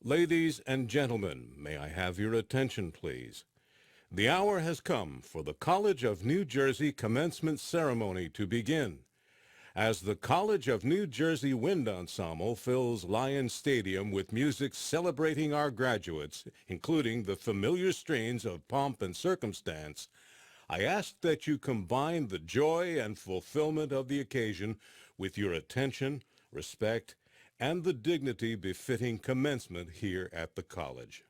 Ladies and gentlemen, may I have your attention, please? The hour has come for the College of New Jersey commencement ceremony to begin. As the College of New Jersey Wind Ensemble fills Lion Stadium with music celebrating our graduates, including the familiar strains of Pomp and Circumstance, I ask that you combine the joy and fulfillment of the occasion with your attention, respect, and the dignity befitting commencement here at the college.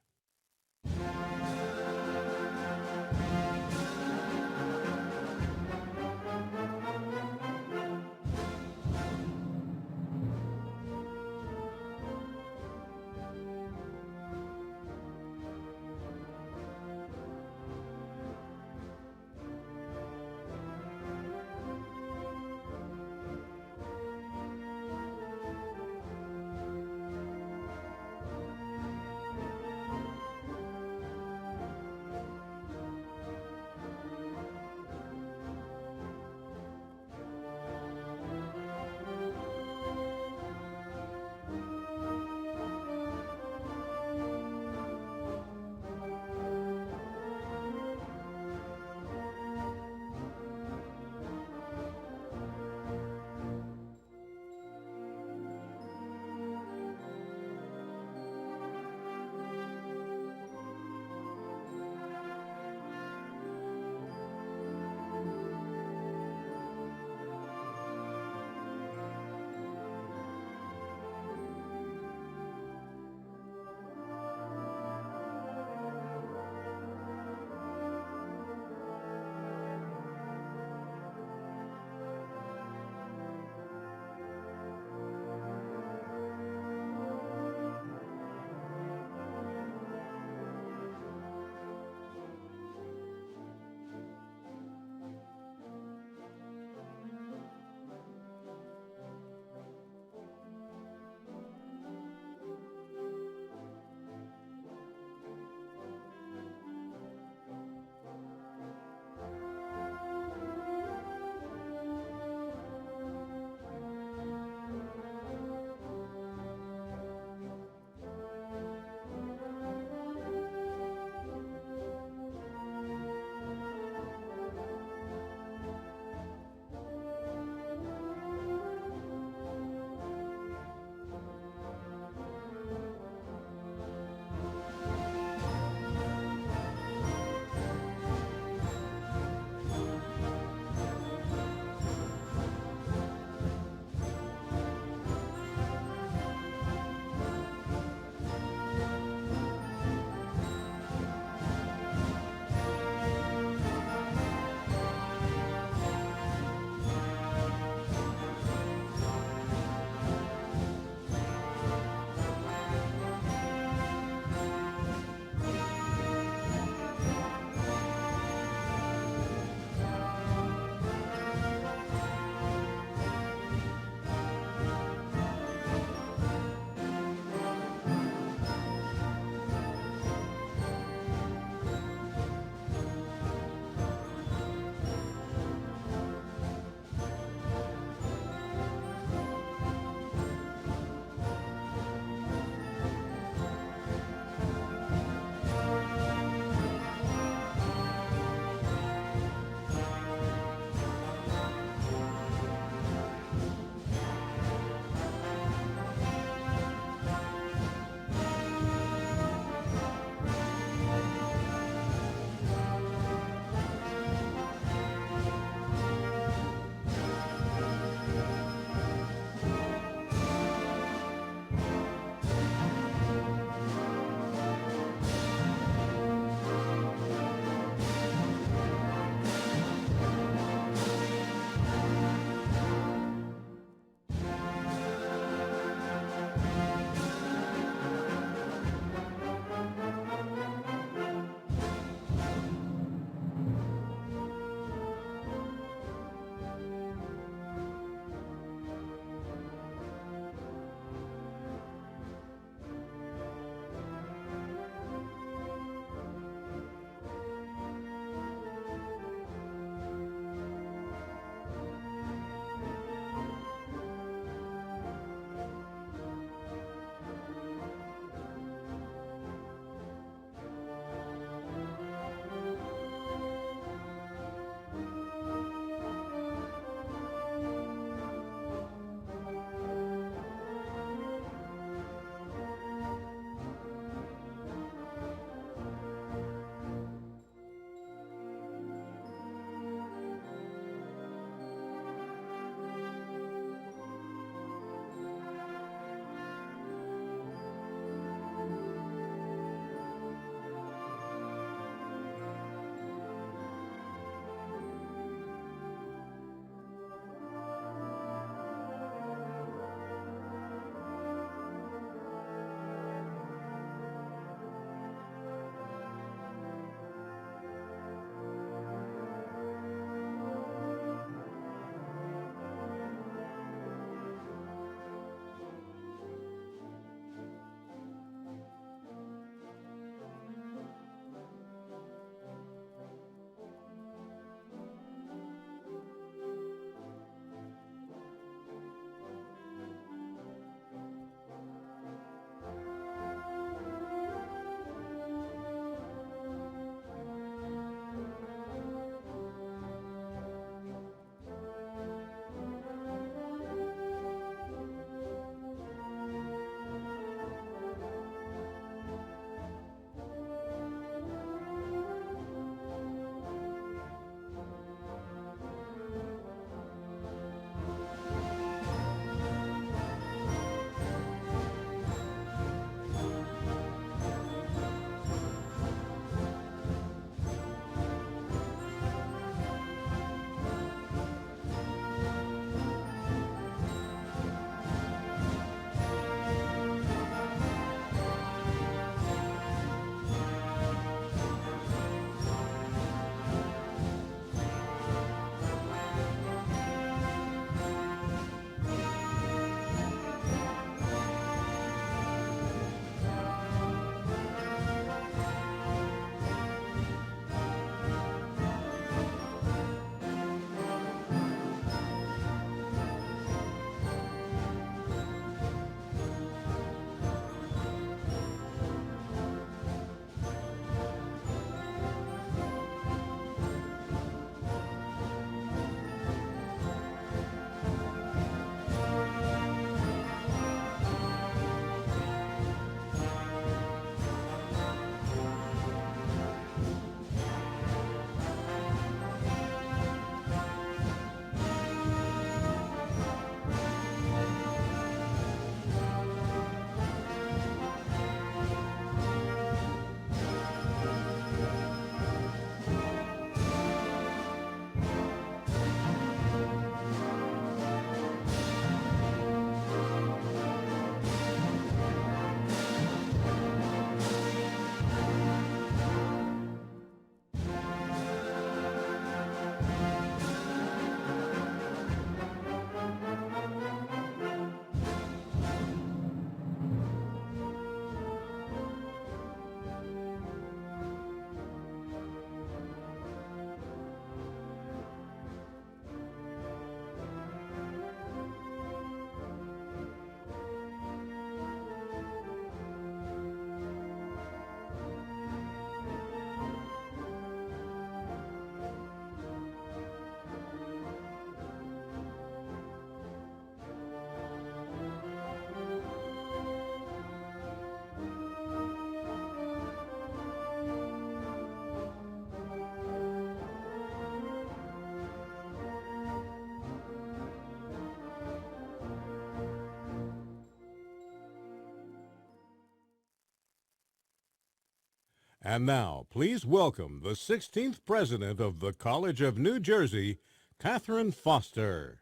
And now, please welcome the 16th President of the College of New Jersey, Catherine Foster.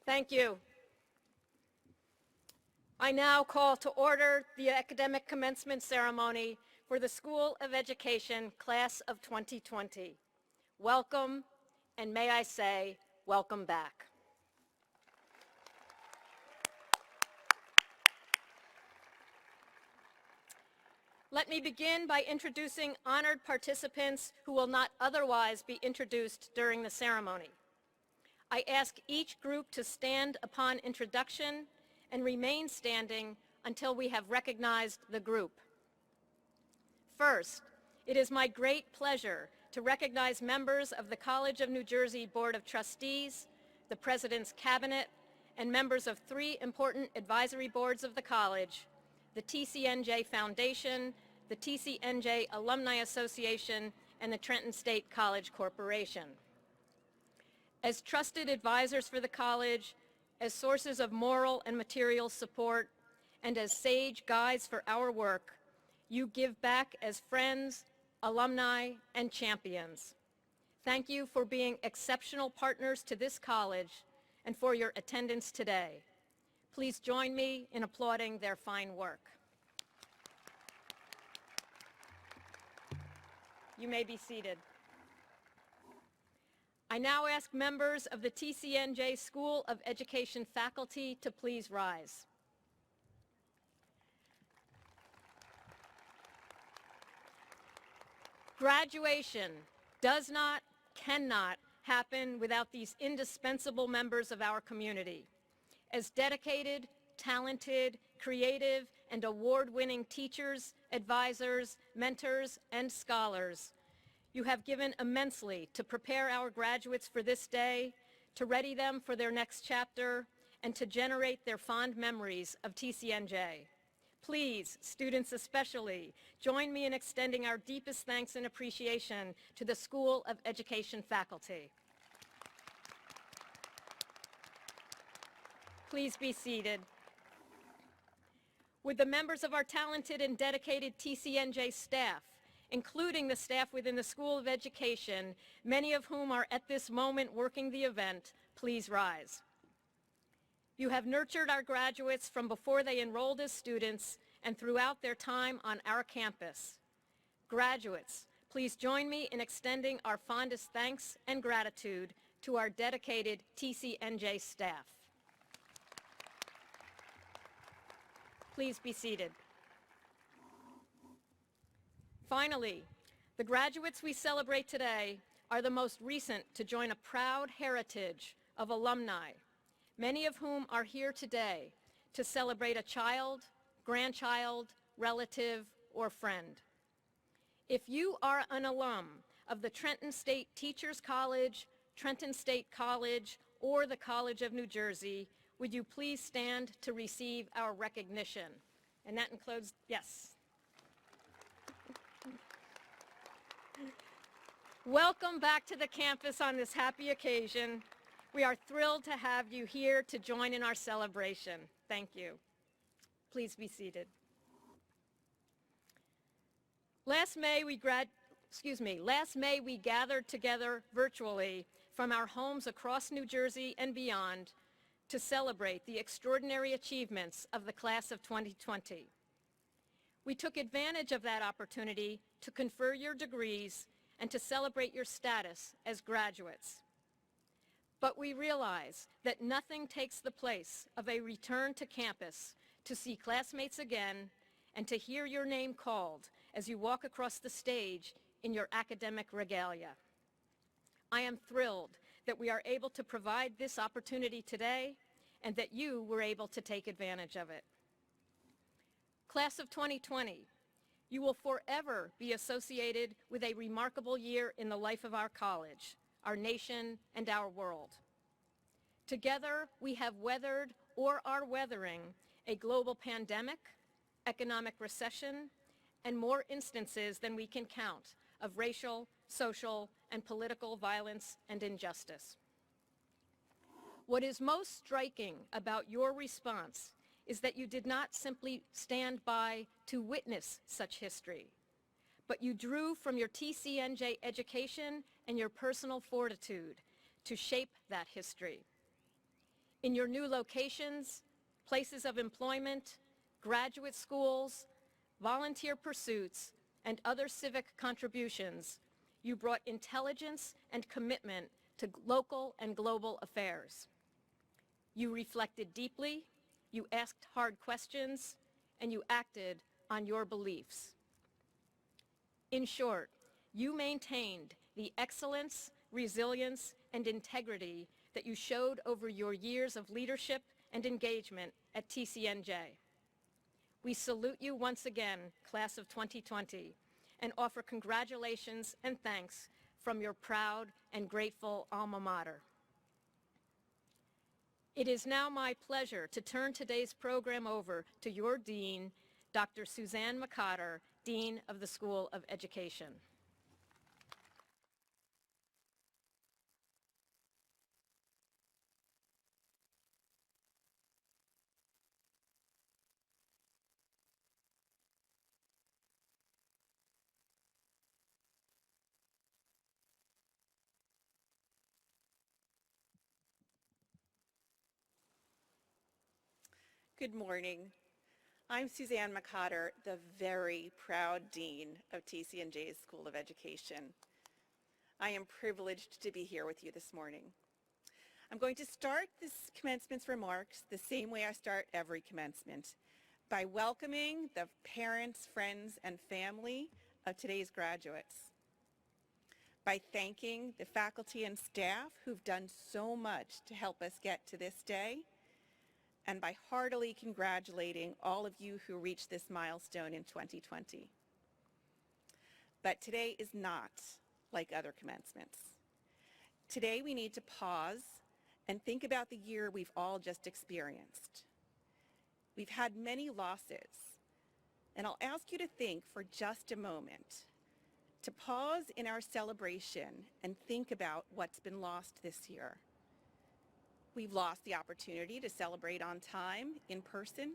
Thank you. I now call to order the academic commencement ceremony for the School of Education Class of 2020. Welcome, and may I say, welcome back. Let me begin by introducing honored participants who will not otherwise be introduced during the ceremony. I ask each group to stand upon introduction and remain standing until we have recognized the group. First, it is my great pleasure to recognize members of the College of New Jersey Board of Trustees, the President's Cabinet, and members of three important advisory boards of the college: the TCNJ Foundation, the TCNJ Alumni Association, and the Trenton State College Corporation. As trusted advisors for the college, as sources of moral and material support, and as sage guides for our work, you give back as friends, alumni, and champions. Thank you for being exceptional partners to this college and for your attendance today. Please join me in applauding their fine work. You may be seated. I now ask members of the TCNJ School of Education faculty to please rise. Graduation does not, cannot happen without these indispensable members of our community. As dedicated, talented, creative, and award-winning teachers, advisors, mentors, and scholars, you have given immensely to prepare our graduates for this day, to ready them for their next chapter, and to generate their fond memories of TCNJ. Please, students especially, join me in extending our deepest thanks and appreciation to the School of Education faculty. Please be seated. Would the members of our talented and dedicated TCNJ staff, including the staff within the School of Education, many of whom are at this moment working the event, please rise. You have nurtured our graduates from before they enrolled as students and throughout their time on our campus. Graduates, please join me in extending our fondest thanks and gratitude to our dedicated TCNJ staff. Please be seated. Finally, the graduates we celebrate today are the most recent to join a proud heritage of alumni, many of whom are here today to celebrate a child, grandchild, relative, or friend. If you are an alum of the Trenton State Teachers College, Trenton State College, or the College of New Jersey, would you please stand to receive our recognition? And that includes, yes. Welcome back to the campus on this happy occasion. We are thrilled to have you here to join in our celebration. Thank you. Please be seated. Last May, we gathered together virtually from our homes across New Jersey and beyond to celebrate the extraordinary achievements of the class of 2020. We took advantage of that opportunity to confer your degrees and to celebrate your status as graduates. But we realize that nothing takes the place of a return to campus to see classmates again and to hear your name called as you walk across the stage in your academic regalia. I am thrilled that we are able to provide this opportunity today and that you were able to take advantage of it. Class of 2020, you will forever be associated with a remarkable year in the life of our college, our nation, and our world. Together, we have weathered or are weathering a global pandemic, economic recession, and more instances than we can count of racial, social, and political violence and injustice. What is most striking about your response is that you did not simply stand by to witness such history, but you drew from your TCNJ education and your personal fortitude to shape that history. In your new locations, places of employment, graduate schools, volunteer pursuits, and other civic contributions, you brought intelligence and commitment to local and global affairs. You reflected deeply, you asked hard questions, and you acted on your beliefs. In short, you maintained the excellence, resilience, and integrity that you showed over your years of leadership and engagement at TCNJ. We salute you once again, Class of 2020, and offer congratulations and thanks from your proud and grateful alma mater. It is now my pleasure to turn today's program over to your Dean, Dr. Suzanne McCotter, Dean of the School of Education. Good morning. I'm Suzanne McCotter, the very proud Dean of TCNJ's School of Education. I am privileged to be here with you this morning. I'm going to start this commencement's remarks the same way I start every commencement, by welcoming the parents, friends, and family of today's graduates, by thanking the faculty and staff who've done so much to help us get to this day, and by heartily congratulating all of you who reached this milestone in 2020. But today is not like other commencements. Today we need to pause and think about the year we've all just experienced. We've had many losses, and I'll ask you to think for just a moment, to pause in our celebration and think about what's been lost this year. We've lost the opportunity to celebrate on time, in person.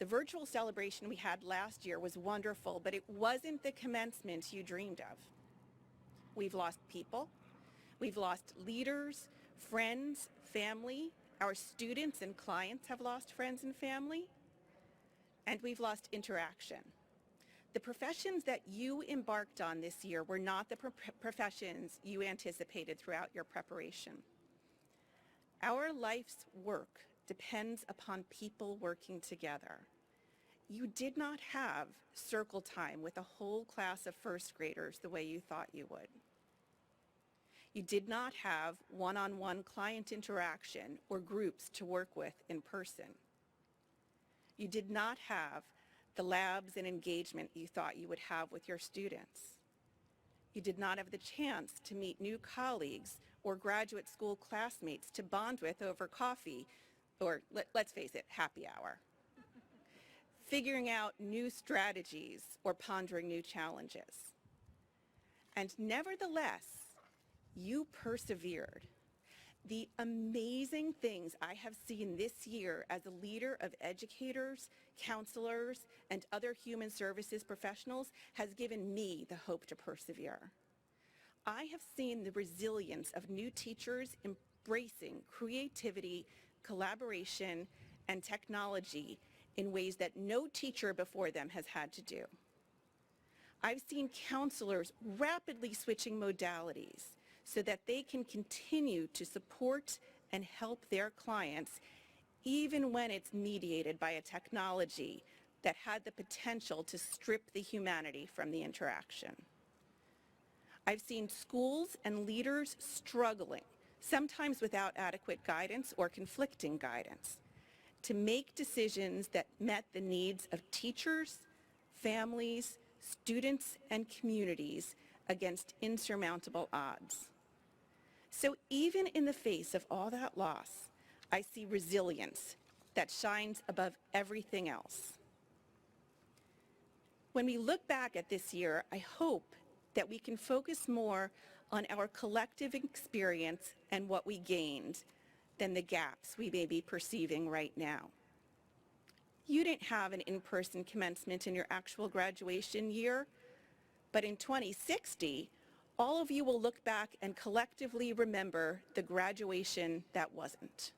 The virtual celebration we had last year was wonderful, but it wasn't the commencement you dreamed of. We've lost people. We've lost leaders, friends, family. Our students and clients have lost friends and family. And we've lost interaction. The professions that you embarked on this year were not the professions you anticipated throughout your preparation. Our life's work depends upon people working together. You did not have circle time with a whole class of first graders the way you thought you would. You did not have one-on-one client interaction or groups to work with in person. You did not have the labs and engagement you thought you would have with your students. You did not have the chance to meet new colleagues or graduate school classmates to bond with over coffee, or let's face it, happy hour. Figuring out new strategies or pondering new challenges. And nevertheless, you persevered. The amazing things I have seen this year as a leader of educators, counselors, and other human services professionals has given me the hope to persevere. I have seen the resilience of new teachers embracing creativity, collaboration, and technology in ways that no teacher before them has had to do. I've seen counselors rapidly switching modalities so that they can continue to support and help their clients even when it's mediated by a technology that had the potential to strip the humanity from the interaction. I've seen schools and leaders struggling, sometimes without adequate guidance or conflicting guidance, to make decisions that met the needs of teachers, families, students, and communities against insurmountable odds. So even in the face of all that loss, I see resilience that shines above everything else. When we look back at this year, I hope that we can focus more on our collective experience and what we gained than the gaps we may be perceiving right now. You didn't have an in-person commencement in your actual graduation year, but in 2060, all of you will look back and collectively remember the graduation that wasn't.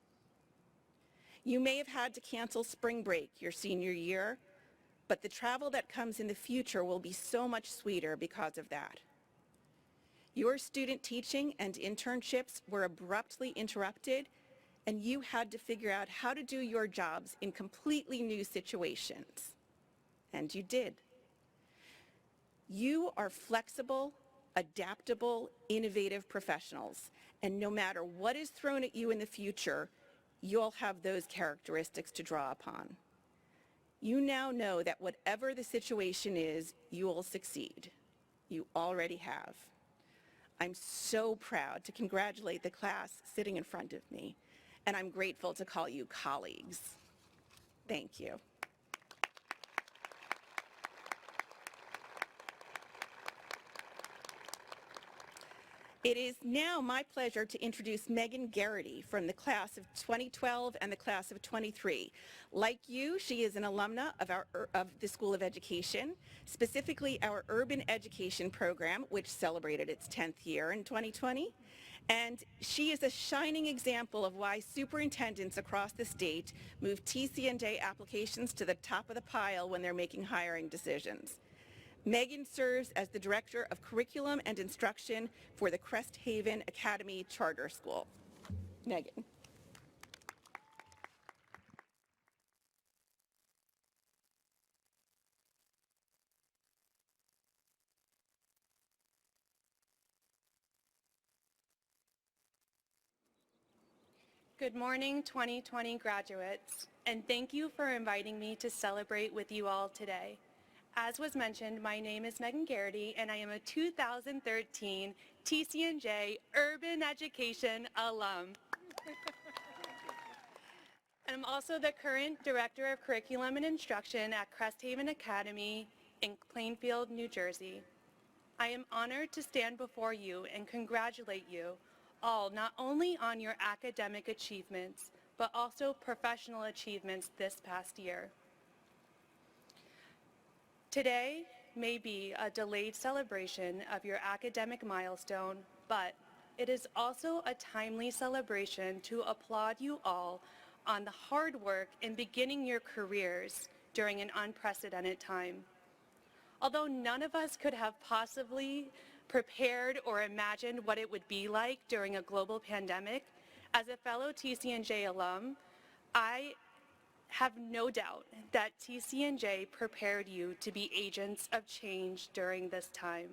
You may have had to cancel spring break your senior year, but the travel that comes in the future will be so much sweeter because of that. Your student teaching and internships were abruptly interrupted, and you had to figure out how to do your jobs in completely new situations. And you did. You are flexible, adaptable, innovative professionals, and no matter what is thrown at you in the future, you'll have those characteristics to draw upon. You now know that whatever the situation is, you will succeed. You already have. I'm so proud to congratulate the class sitting in front of me, and I'm grateful to call you colleagues. Thank you. It is now my pleasure to introduce Megan Garrity from the class of 2012 and the class of 23. Like you, she is an alumna of the School of Education, specifically our Urban Education program, which celebrated its 10th year in 2020. And she is a shining example of why superintendents across the state move TC&J applications to the top of the pile when they're making hiring decisions. Megan serves as the Director of Curriculum and Instruction for the Crest Haven Academy Charter School. Megan. Good morning, 2020 graduates, and thank you for inviting me to celebrate with you all today. As was mentioned, my name is Megan Garrity, and I am a 2013 TC&J Urban Education alum. And I'm also the current Director of Curriculum and Instruction at Crest Haven Academy in Plainfield, New Jersey. I am honored to stand before you and congratulate you all not only on your academic achievements, but also professional achievements this past year. Today may be a delayed celebration of your academic milestone, but it is also a timely celebration to applaud you all on the hard work in beginning your careers during an unprecedented time. Although none of us could have possibly prepared or imagined what it would be like during a global pandemic, as a fellow TC&J alum, I have no doubt that TC&J prepared you to be agents of change during this time.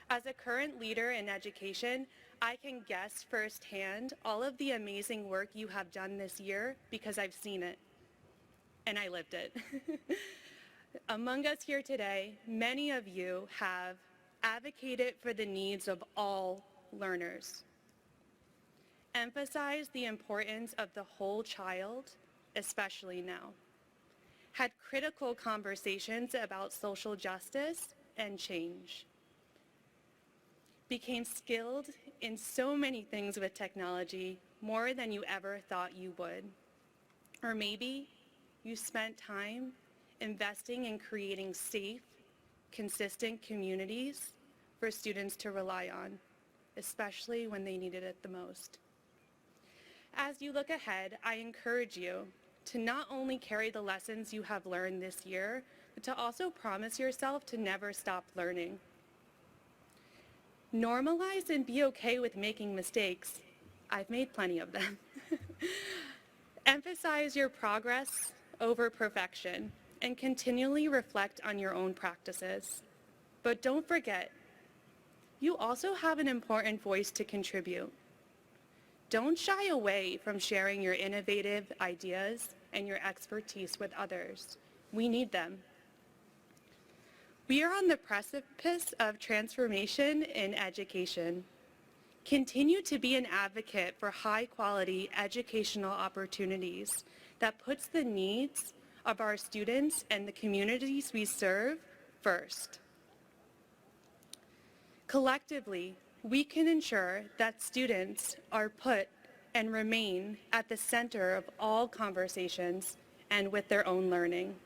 As a current leader in education, I can guess firsthand all of the amazing work you have done this year because I've seen it, and I lived it. Among us here today, many of you have advocated for the needs of all learners, emphasized the importance of the whole child, especially now, had critical conversations about social justice and change, became skilled in so many things with technology, more than you ever thought you would. Or maybe you spent time investing in creating safe, consistent communities for students to rely on, especially when they needed it the most. As you look ahead, I encourage you to not only carry the lessons you have learned this year, but to also promise yourself to never stop learning. Normalize and be okay with making mistakes. I've made plenty of them. Emphasize your progress over perfection and continually reflect on your own practices. But don't forget, you also have an important voice to contribute. Don't shy away from sharing your innovative ideas and your expertise with others. We need them. We are on the precipice of transformation in education. Continue to be an advocate for high-quality educational opportunities that puts the needs of our students and the communities we serve first. Collectively, we can ensure that students are put and remain at the center of all conversations and with their own learning.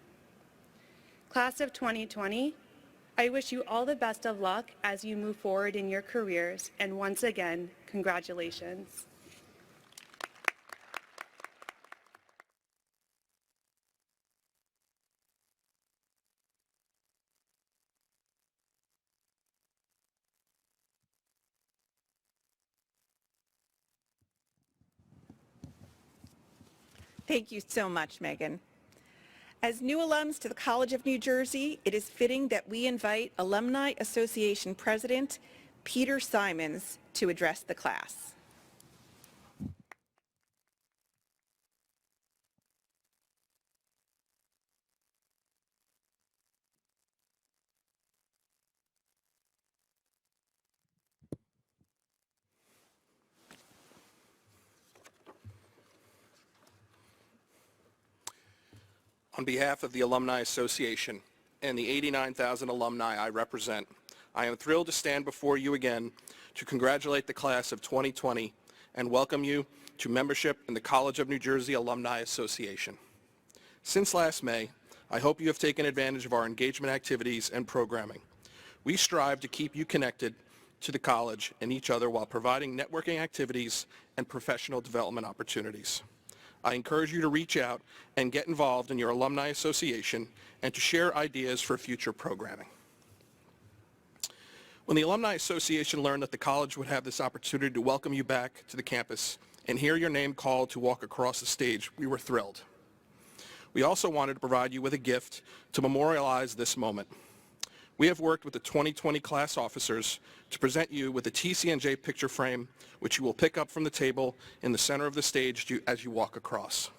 Class of 2020, I wish you all the best of luck as you move forward in your careers, and once again, congratulations. Thank you so much, Megan. As new alums to the College of New Jersey, it is fitting that we invite Alumni Association President Peter Simons to address the class. On behalf of the Alumni Association and the 89,000 alumni I represent, I am thrilled to stand before you again to congratulate the class of 2020 and welcome you to membership in the College of New Jersey Alumni Association. Since last May, I hope you have taken advantage of our engagement activities and programming. We strive to keep you connected to the college and each other while providing networking activities and professional development opportunities. I encourage you to reach out and get involved in your alumni association and to share ideas for future programming. When the Alumni Association learned that the college would have this opportunity to welcome you back to the campus and hear your name called to walk across the stage, we were thrilled. We also wanted to provide you with a gift to memorialize this moment. We have worked with the 2020 class officers to present you with a TCNJ picture frame, which you will pick up from the table in the center of the stage as you walk across.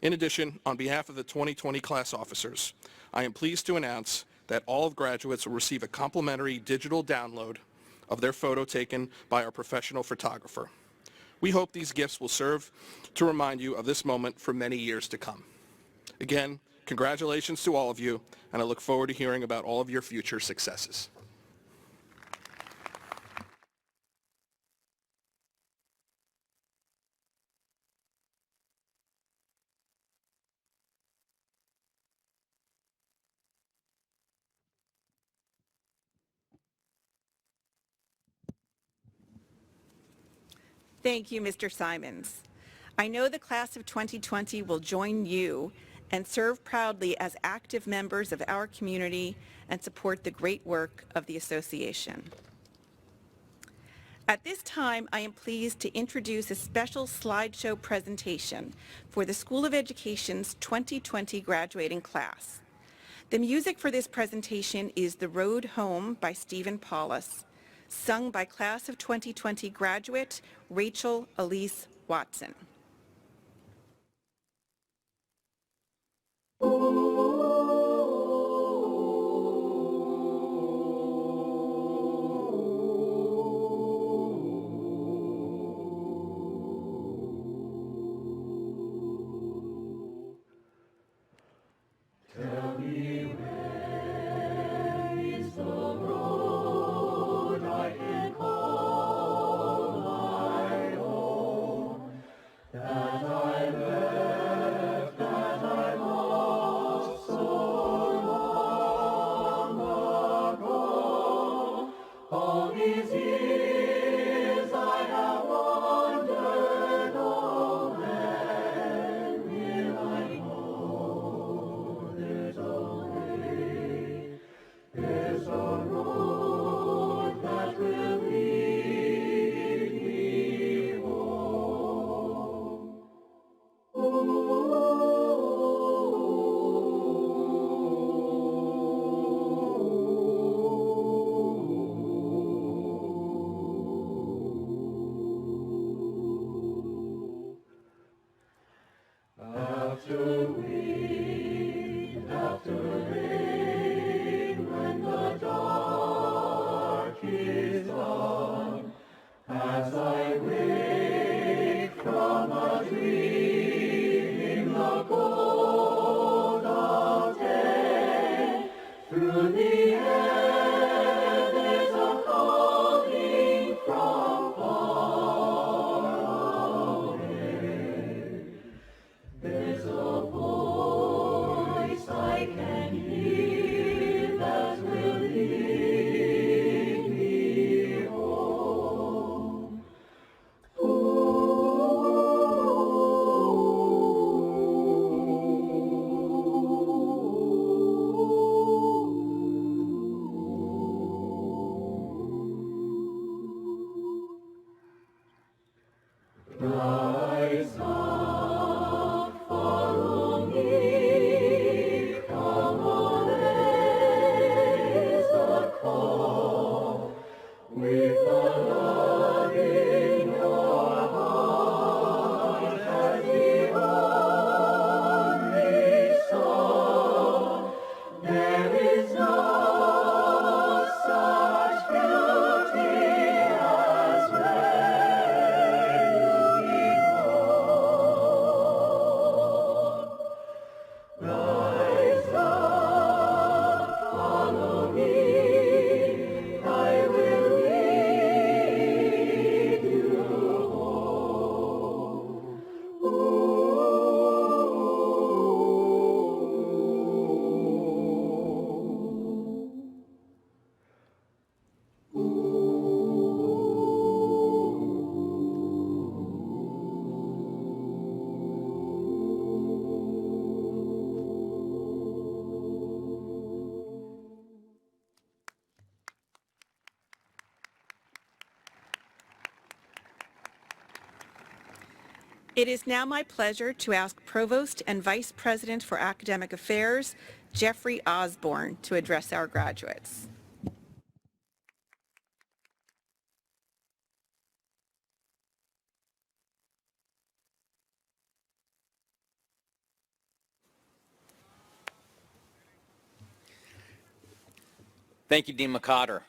In addition, on behalf of the 2020 class officers, I am pleased to announce that all of graduates will receive a complimentary digital download of their photo taken by our professional photographer. We hope these gifts will serve to remind you of this moment for many years to come. Again, congratulations to all of you, and I look forward to hearing about all of your future successes. Thank you, Mr. Simons. I know the class of 2020 will join you and serve proudly as active members of our community and support the great work of the association. At this time, I am pleased to introduce a special slideshow presentation for the School of Education's 2020 graduating class. The music for this presentation is The Road Home by Stephen Paulus, sung by class of 2020 graduate Rachel Elise Watson. Rise up, follow me, come on, raise the call, with the love in your heart as the only song. There is no such beauty as where you belong. Rise up, follow me, I will lead you home. It is now my pleasure to ask Provost and Vice President for Academic Affairs, Jeffrey Osborne, to address our graduates. Thank you, Dean McCotter.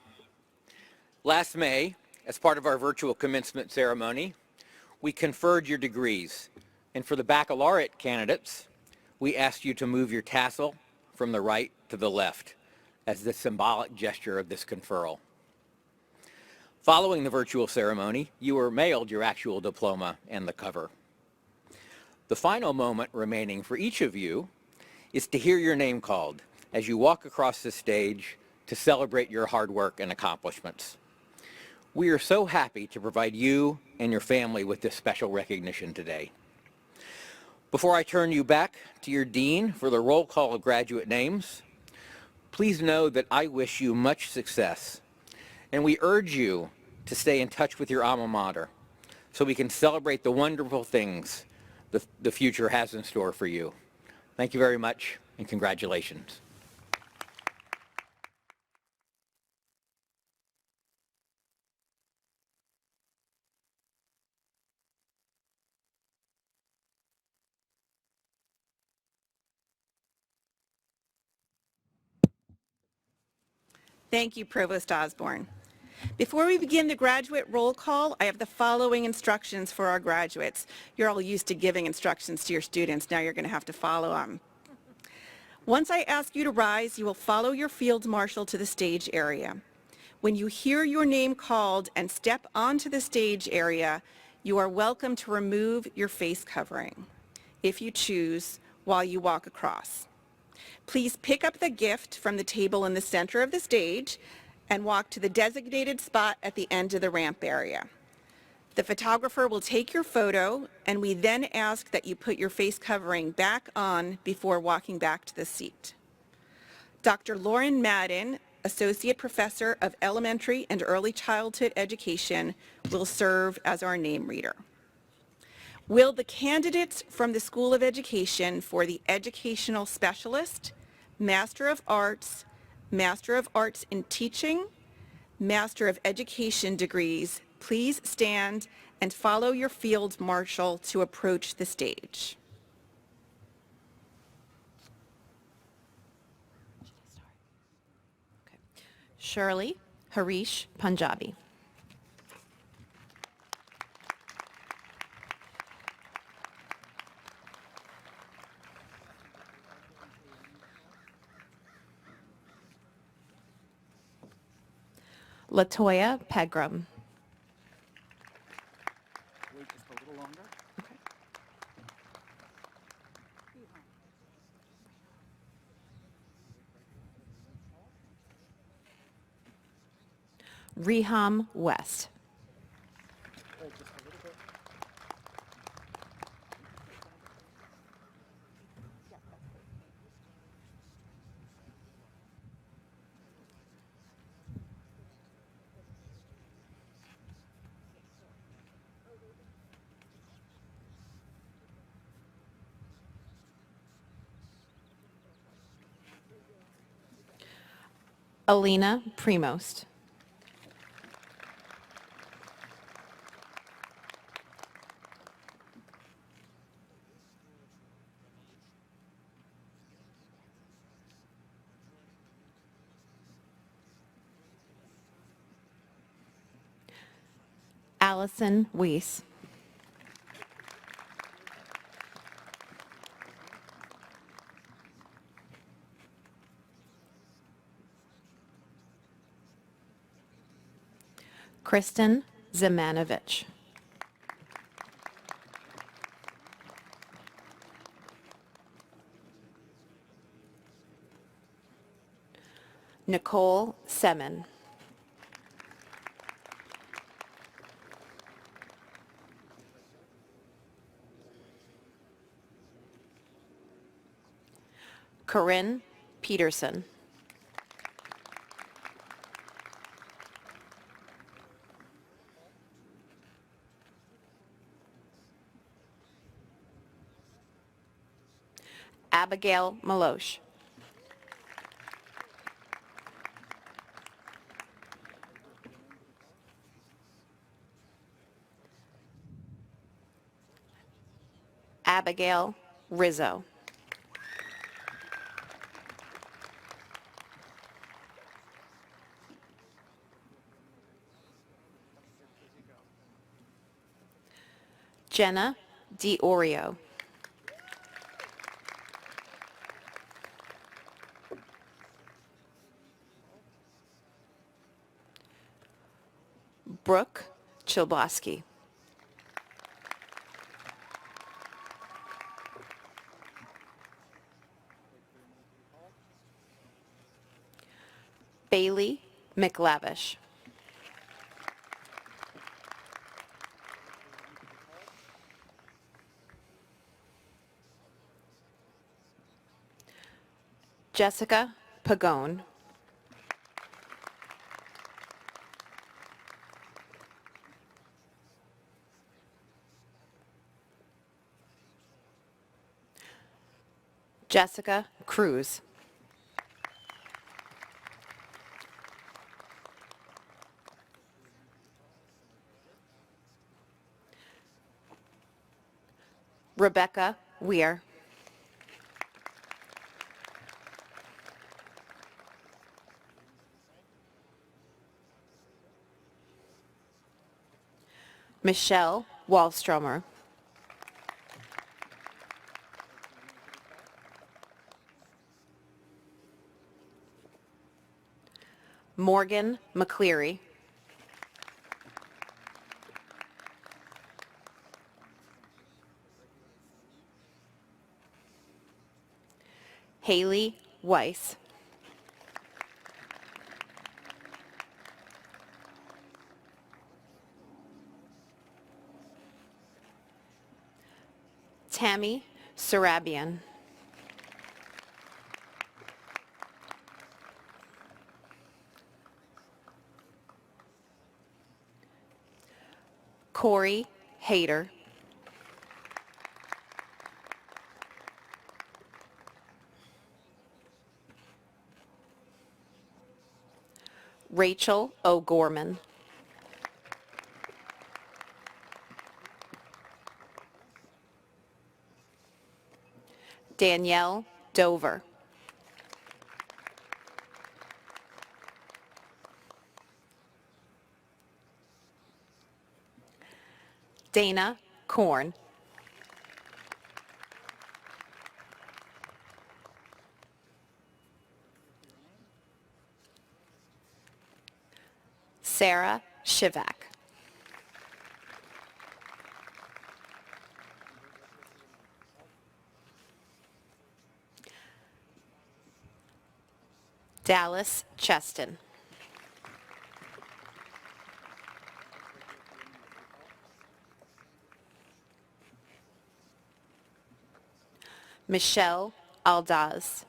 Last May, as part of our virtual commencement ceremony, we conferred your degrees. And for the baccalaureate candidates, we asked you to move your tassel from the right to the left as the symbolic gesture of this conferral. Following the virtual ceremony, you were mailed your actual diploma and the cover. The final moment remaining for each of you is to hear your name called as you walk across the stage to celebrate your hard work and accomplishments. We are so happy to provide you and your family with this special recognition today. Before I turn you back to your dean for the roll call of graduate names, please know that I wish you much success, and we urge you to stay in touch with your alma mater so we can celebrate the wonderful things the future has in store for you. Thank you very much, and congratulations. Thank you, Provost Osborne. Before we begin the graduate roll call, I have the following instructions for our graduates. You're all used to giving instructions to your students. Now you're going to have to follow them. Once I ask you to rise, you will follow your field marshal to the stage area. When you hear your name called and step onto the stage area, you are welcome to remove your face covering, if you choose, while you walk across. Please pick up the gift from the table in the center of the stage and walk to the designated spot at the end of the ramp area. The photographer will take your photo, and we then ask that you put your face covering back on before walking back to the seat. Dr. Lauren Madden, Associate Professor of Elementary and Early Childhood Education, will serve as our name reader. Will the candidates from the School of Education for the Educational Specialist, Master of Arts in Teaching, Master of Education degrees please stand and follow your field marshal to approach the stage? Shirley Harish Punjabi. Latoya Pegram. Wait just a little longer. Okay. Reham West. Alina Premost. Allison Weiss. Kristen Zemanovich. Nicole Semen. Corinne Peterson. Abigail Maloche. Abigail Rizzo. Jenna DiOrio. Brooke Chilbosky. Bailey McLavish. Jessica Pagone. Jessica Cruz. Rebecca Weir. Michelle Wallstromer. Morgan McCleary. Haley Weiss. Tammy Sarabian. Corey Hayter. Rachel O'Gorman. Danielle Dover. Dana Korn. Sarah Shivak. Dallas Cheston. Michelle Aldaz.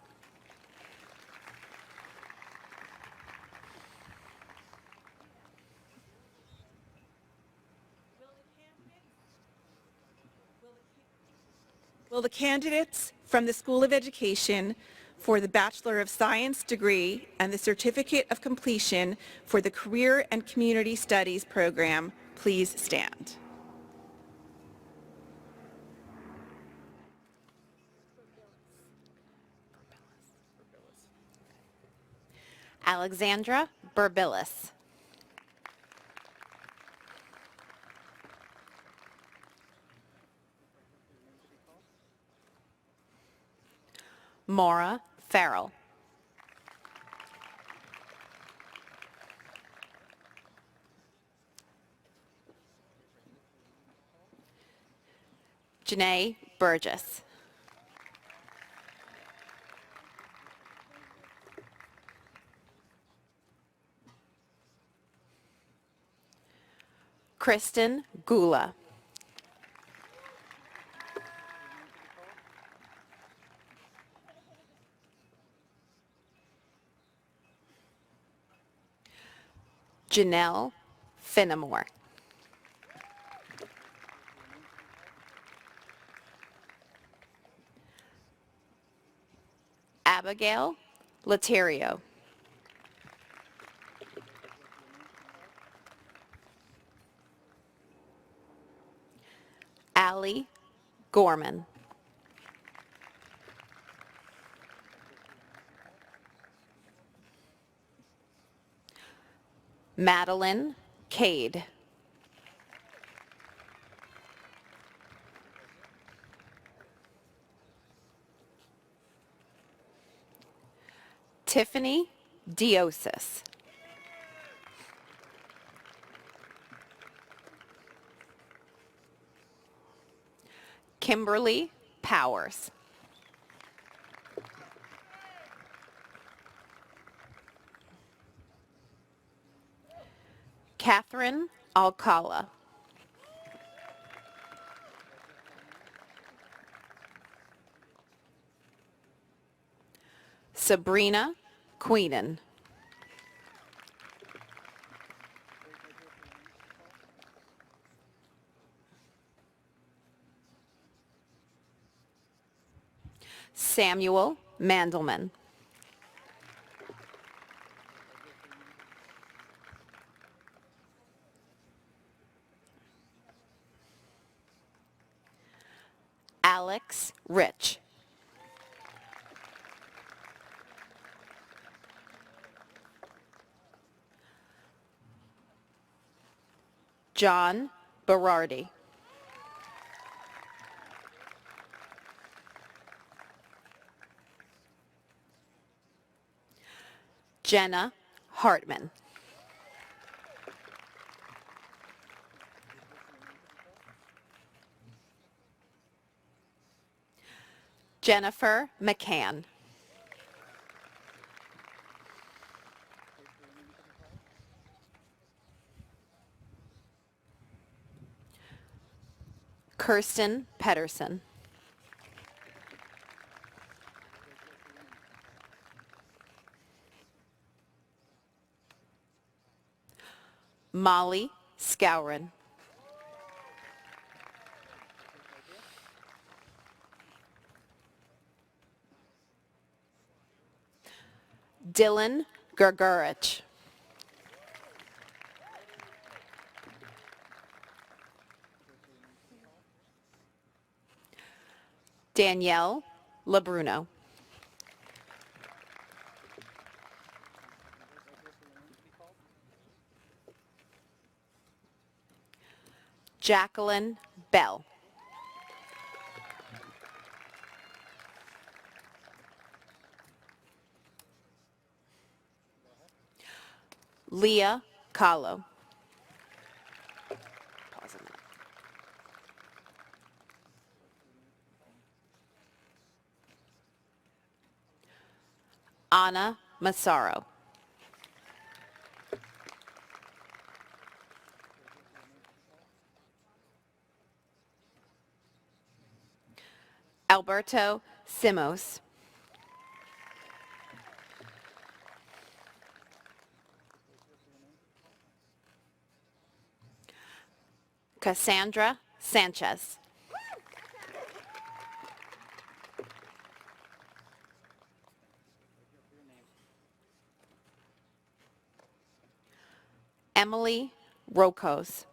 Will the candidates from the School of Education for the Bachelor of Science degree and the Certificate of Completion for the Career and Community Studies program, please stand. Alexandra Burbillis. Maura Farrell. Janae Burgess. Kristen Gula. Janelle Finnemore. Abigail Laterio. Allie Gorman. Madeline Cade. Tiffany Diosis. Kimberly Powers. Catherine Alcala. Sabrina Queenan. Samuel Mandelman. Alex Rich. John Berardi. Jenna Hartman. Jennifer McCann. Kirsten Pedersen. Molly Scourin. Dylan Gergerich. Danielle Labruno. Jacqueline Bell. Leah Kahlo. Anna Massaro. Alberto Simos. Cassandra Sanchez. Emily Rokos.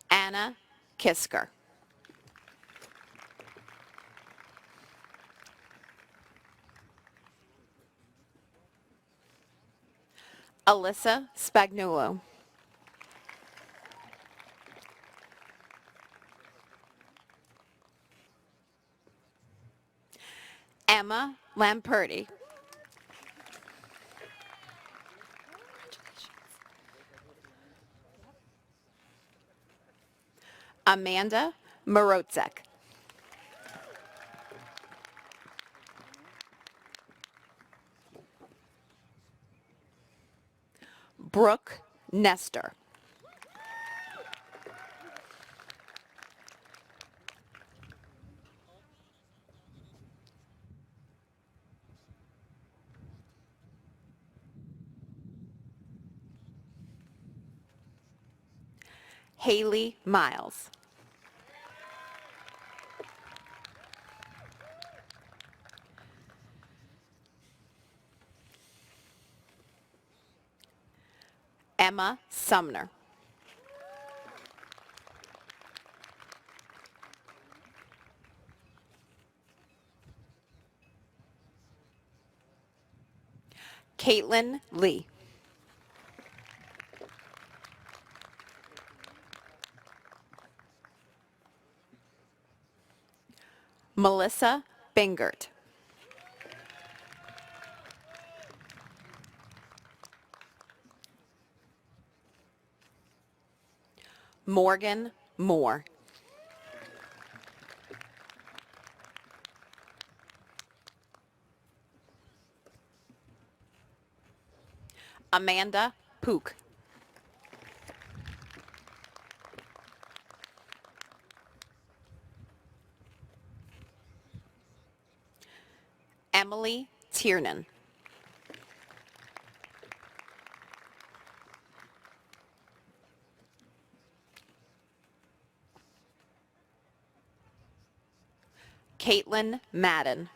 Anna Kisker. Alyssa Spagnuolo. Emma Lamperti. Amanda Morotzek. Brooke Nestor. Haley Miles. Emma Sumner. Caitlin Lee. Melissa Bingert. Morgan Moore. Amanda Pook. Emily Tiernan. Caitlin Madden.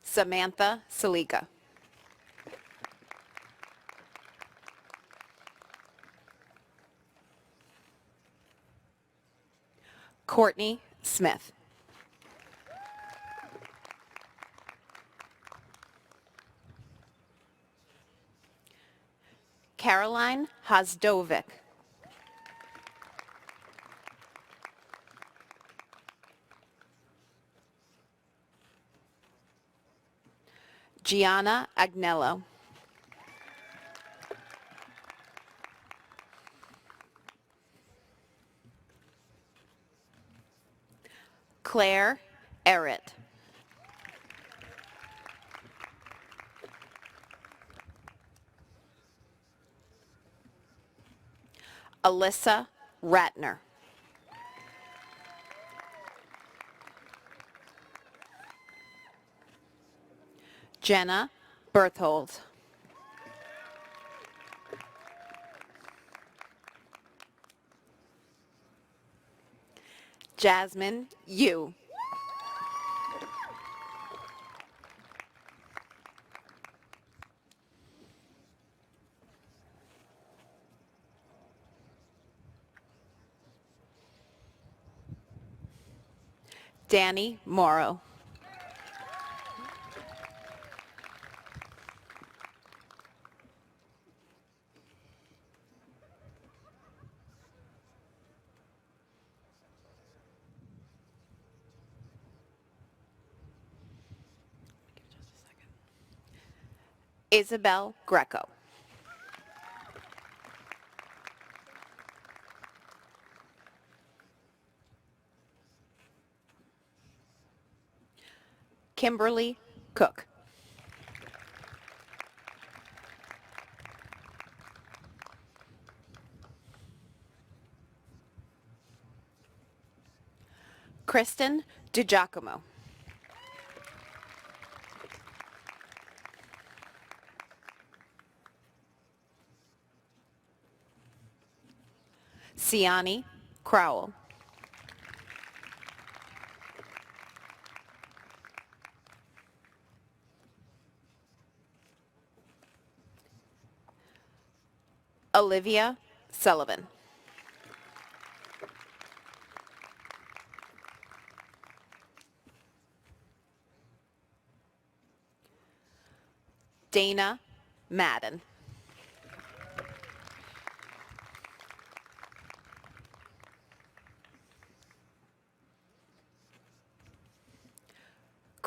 Samantha Salika. Courtney Smith. Caroline Hazdovic. Gianna Agnello. Claire Errett. Alyssa Ratner. Jenna Berthold. Jasmine Yu. Danny Morrow. Isabel Greco. Kimberly Cook. Kristen DiGiacomo. Siani Crowell. Olivia Sullivan. Dana Madden.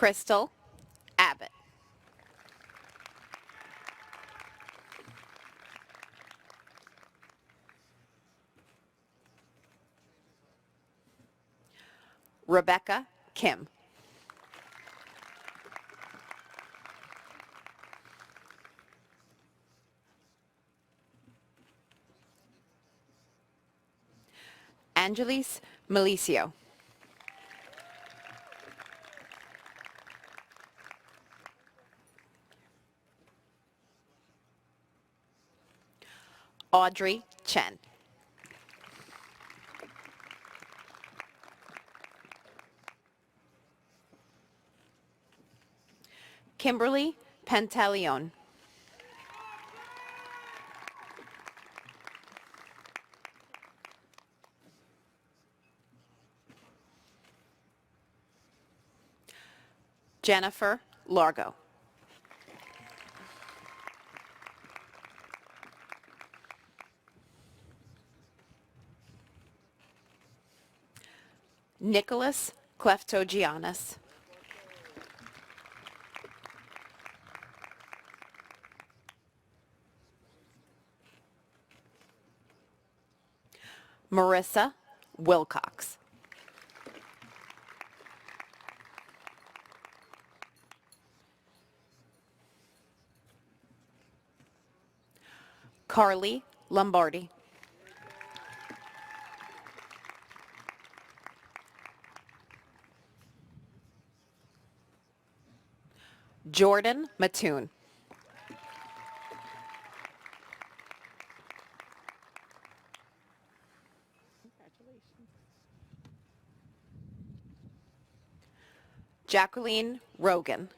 Crystal Abbott. Rebecca Kim. Angelis Malicio. Audrey Chen. Kimberly Pantaleon. Jennifer Largo. Nicholas Kleftogiannis. Marissa Wilcox. Carly Lombardi. Jordan Mattoon. Jacqueline Rogan.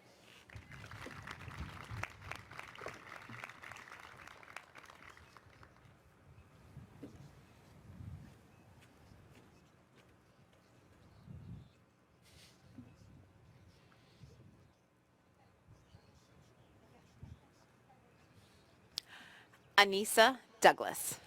Anissa Douglas.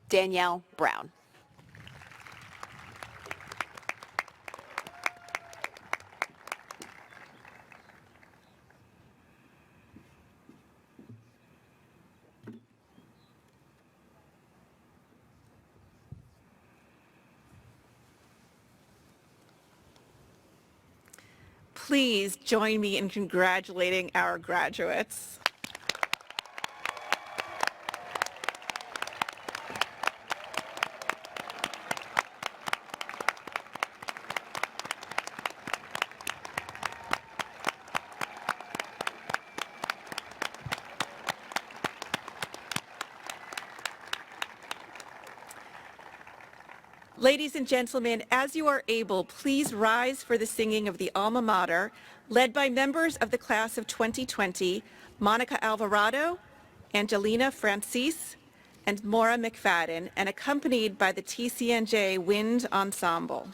Danielle Brown. Please join me in congratulating our graduates. Ladies and gentlemen, as you are able, please rise for the singing of the Alma Mater, led by members of the class of 2020, Monica Alvarado, Angelina Francis, and Maura McFadden, and accompanied by the TCNJ Wind Ensemble.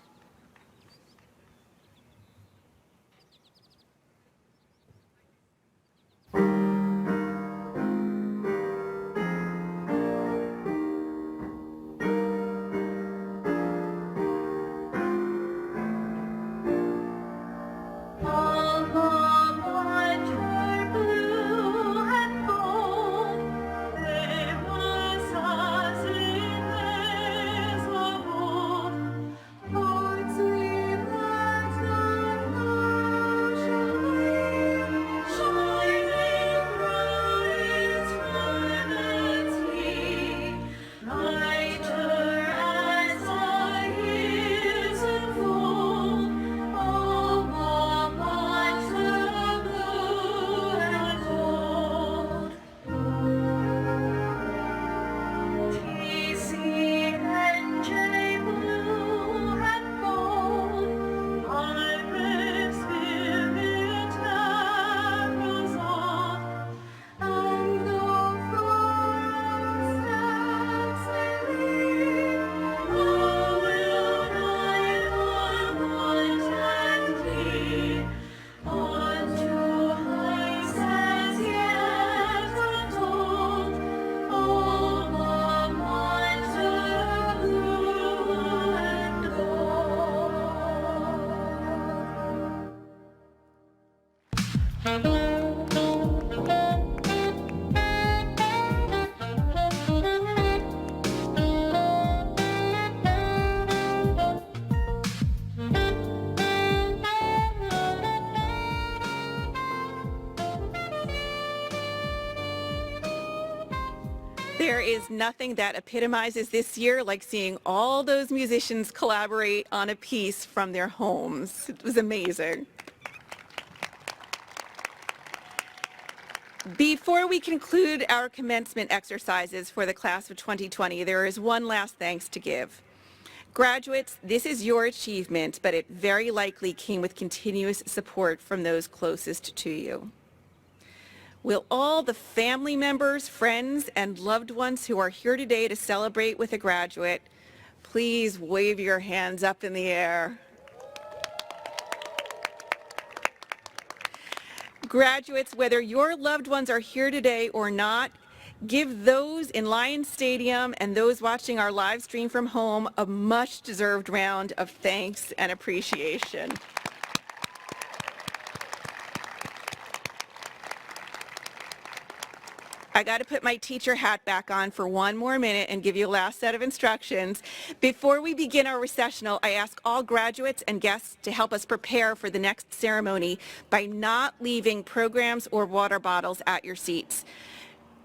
Oh There is nothing that epitomizes this year like seeing all those musicians collaborate on a piece from their homes. It was amazing. Before we conclude our commencement exercises for the class of 2020, there is one last thanks to give. Graduates, this is your achievement, but it very likely came with continuous support from those closest to you. Will all the family members, friends, and loved ones who are here today to celebrate with a graduate, please wave your hands up in the air. Graduates, whether your loved ones are here today or not, give those in Lions Stadium and those watching our live stream from home a much-deserved round of thanks and appreciation. I got to put my teacher hat back on for one more minute and give you a last set of instructions. Before we begin our recessional, I ask all graduates and guests to help us prepare for the next ceremony by not leaving programs or water bottles at your seats.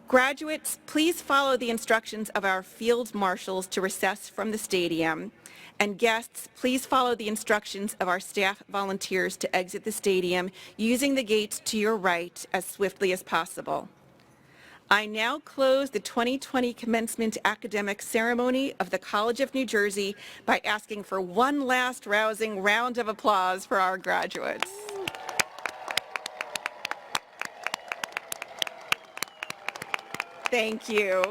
Graduates, please follow the instructions of our field marshals to recess from the stadium. And guests, please follow the instructions of our staff volunteers to exit the stadium using the gates to your right as swiftly as possible. I now close the 2020 commencement academic ceremony of the College of New Jersey by asking for one last rousing round of applause for our graduates. Thank you.